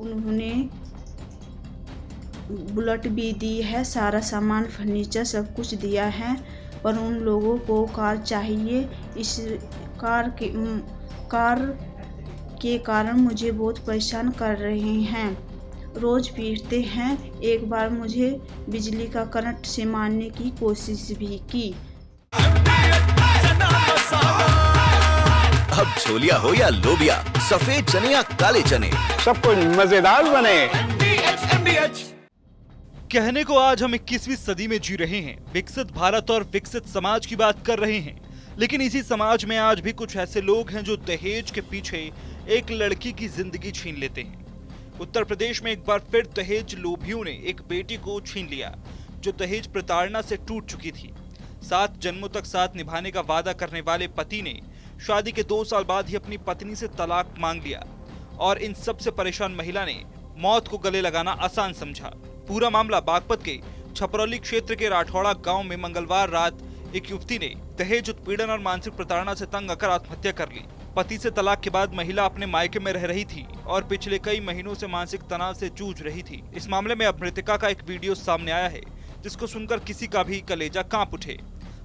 उन्होंने बुलेट भी दी है, सारा सामान फर्नीचर सब कुछ दिया है, पर उन लोगों को कार चाहिए। इस कार के कारण मुझे बहुत परेशान कर रहे हैं। रोज पीटते हैं। एक बार मुझे बिजली का करंट से मारने की कोशिश भी की। अब छोलिया हो या लोबिया, सफेद चने या काले चने, सब कुछ मजेदार बने। कहने को आज हम 21वीं सदी में जी रहे हैं, विकसित भारत और विकसित समाज की बात कर रहे हैं, लेकिन इसी समाज में आज भी कुछ ऐसे लोग हैं जो दहेज के पीछे एक लड़की की जिंदगी छीन लेते हैं। उत्तर प्रदेश में एक बार फिर दहेज लोभियों ने एक बेटी को छीन लिया, जो दहेज प्रताड़ना से टूट चुकी थी। 7 जन्मों तक साथ निभाने का वादा करने वाले पति ने शादी के 2 साल बाद ही अपनी पत्नी से तलाक मांग लिया और इन सबसे परेशान महिला ने मौत को गले लगाना आसान समझा। पूरा मामला बागपत के छपरौली क्षेत्र के राठौड़ा गांव में मंगलवार रात एक युवती ने दहेज उत्पीड़न और मानसिक प्रताड़ना से तंग आकर आत्महत्या कर ली। पति से तलाक के बाद महिला अपने मायके में रह रही थी और पिछले कई महीनों से मानसिक तनाव से जूझ रही थी। इस मामले में अब मृतका का एक वीडियो सामने आया है, जिसको सुनकर किसी का भी कलेजा कांप उठे।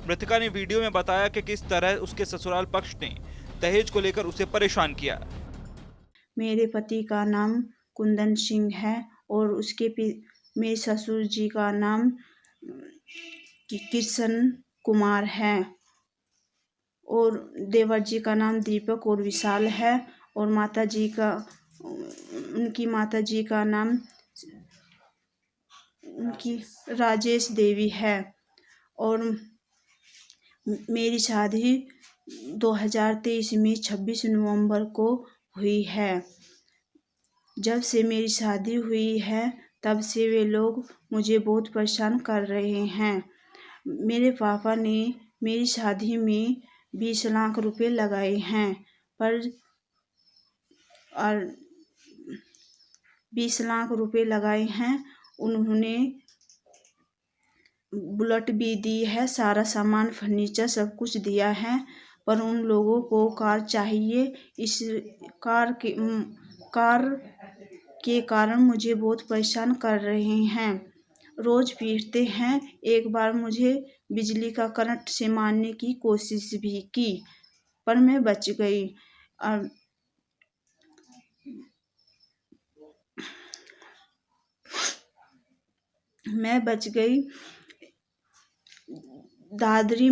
मृतका ने वीडियो में बताया कि किस तरह उसके ससुराल पक्ष ने दहेज को लेकर उसे परेशान किया। मेरे पति का नाम कुंदन सिंह है और मेरे ससुर जी का नाम किशन कुमार है और देवर जी का नाम दीपक और विशाल है और उनकी माता जी का नाम उनकी राजेश देवी है। और मेरी शादी 2023 में 26 नवंबर को हुई है। जब से मेरी शादी हुई है तब से वे लोग मुझे बहुत परेशान कर रहे हैं। मेरे पापा ने मेरी शादी में 20 लाख रुपए लगाए हैं, पर 20 लाख रुपए लगाए हैं। उन्होंने बुलेट भी दी है, सारा सामान फर्नीचर सब कुछ दिया है, पर उन लोगों को कार चाहिए। इस कार के कारण मुझे बहुत परेशान कर रहे हैं। रोज पीटते हैं। एक बार मुझे बिजली का करंट से मारने की कोशिश भी की, पर मैं बच गई। दादरी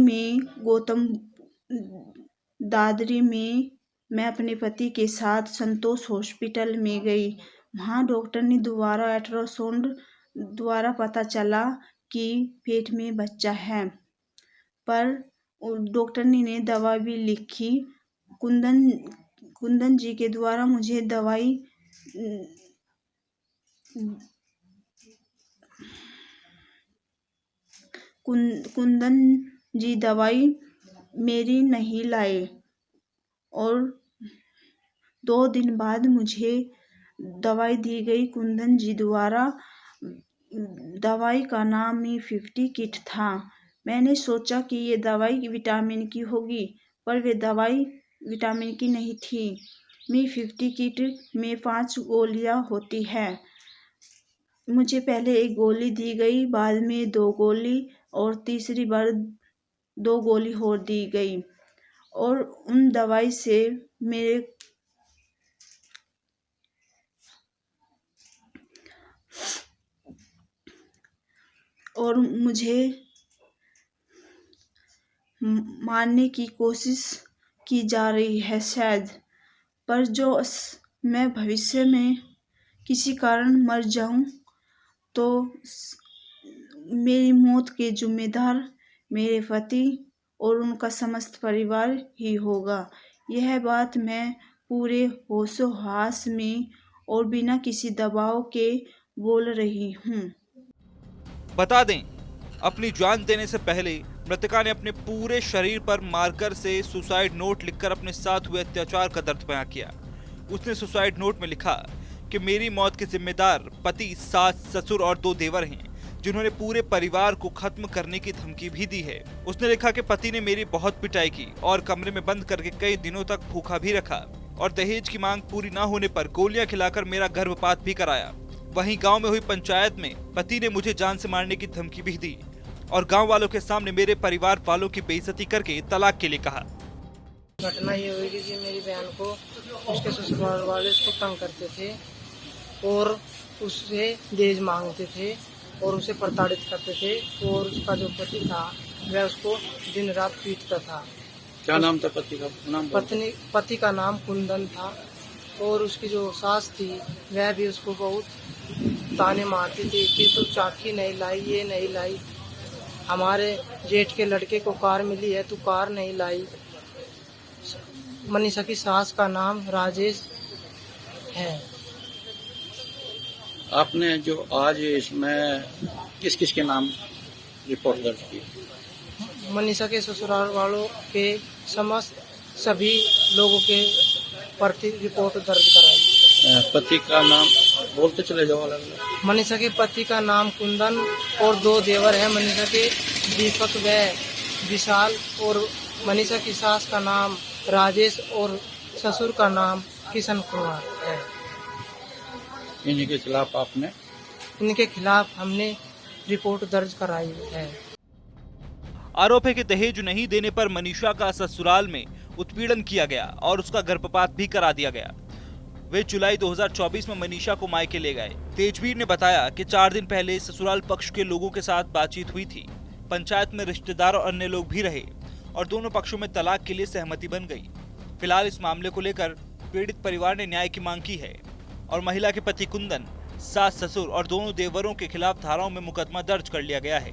में मैं अपने पति के साथ संतोष हॉस्पिटल में गई। वहाँ डॉक्टर ने दोबारा अल्ट्रासाउंड द्वारा पता चला कि पेट में बच्चा है, पर डॉक्टर ने दवा भी लिखी। कुंदन जी के द्वारा मुझे दवाई मेरी नहीं लाए और 2 दिन बाद मुझे दवाई दी गई कुंदन जी द्वारा। दवाई का नाम मी50 किट था। मैंने सोचा कि ये दवाई विटामिन की होगी, पर वे दवाई विटामिन की नहीं थी। मी50 किट में 5 गोलियां होती है। मुझे पहले 1 गोली दी गई, बाद में 2 गोली और तीसरी बार 2 गोली और दी गई और उन दवाई से मुझे मारने की कोशिश की जा रही है शायद, पर जो मैं भविष्य में किसी कारण मर जाऊं तो मेरी मौत के जिम्मेदार मेरे पति और उनका समस्त परिवार ही होगा। यह बात मैं पूरे होशो-हवास में और बिना किसी दबाव के बोल रही हूँ। बता दें, अपनी जान देने से पहले मृतका ने अपने पूरे शरीर पर मार्कर से सुसाइड नोट लिखकर अपने साथ हुए अत्याचार का दर्द बयां किया। उसने सुसाइड नोट में लिखा कि मेरी मौत के जिम्मेदार पति, सास, ससुर और 2 देवर हैं, जिन्होंने पूरे परिवार को खत्म करने की धमकी भी दी है। उसने लिखा कि पति ने मेरी बहुत पिटाई की और कमरे में बंद करके कई दिनों तक भूखा भी रखा। और दहेज की मांग पूरी न होने पर गोलियां खिलाकर मेरा गर्भपात भी कराया। वहीं गांव में हुई पंचायत में पति ने मुझे जान से मारने की धमकी भी दी और गांव वालों के सामने मेरे परिवार वालों की बेइज्जती करके तलाक के लिए कहा। घटना ये हुई कि मेरी बहन को उसके ससुराल वाले उसको तंग करते थे और उससे दहेज मांगते थे और उसे प्रताड़ित करते थे और उसका जो पति था वह उसको दिन रात पीटता था। क्या नाम था पति का? नाम पति का नाम कुंदन था और उसकी जो सास थी वह भी उसको बहुत ताने मारती थी कि तू चाकी नहीं लाई, ये नहीं लाई, हमारे जेठ के लड़के को कार मिली है, तू कार नहीं लाई। मनीषा की सास का नाम राजेश है। आपने जो आज इसमें किस किस के नाम रिपोर्ट दर्ज की? मनीषा के ससुराल वालों के समस्त सभी लोगों के प्रति रिपोर्ट दर्ज कराई। पति का नाम बोलते चले जाओ अलग अलग। मनीषा के पति का नाम कुंदन और 2 देवर है मनीषा के, दीपक व विशाल, और मनीषा की सास का नाम राजेश और ससुर का नाम किशन कुमार है। इनके खिलाफ आपने? इनके खिलाफ हमने रिपोर्ट दर्ज कराई है। आरोप है कि दहेज नहीं देने पर मनीषा का ससुराल में उत्पीड़न किया गया और उसका गर्भपात भी करा दिया गया। वे जुलाई 2024 में मनीषा को मायके ले गए। तेजवीर ने बताया कि 4 दिन पहले ससुराल पक्ष के लोगों के साथ बातचीत हुई थी। पंचायत में रिश्तेदार और अन्य लोग भी रहे और दोनों पक्षों में तलाक के लिए सहमति बन गई। फिलहाल इस मामले को लेकर पीड़ित परिवार ने न्याय की मांग की है और महिला के पति कुंदन, सास, ससुर और दोनों देवरों के खिलाफ धाराओं में मुकदमा दर्ज कर लिया गया है।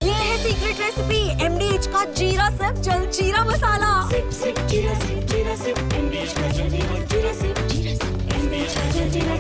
ये है सीक्रेट रेसिपी MDH का जीरा सिप जल जीरा मसाला। सिप जीरा सिप MDH का जल जीरा सिप MDH का जल जीरा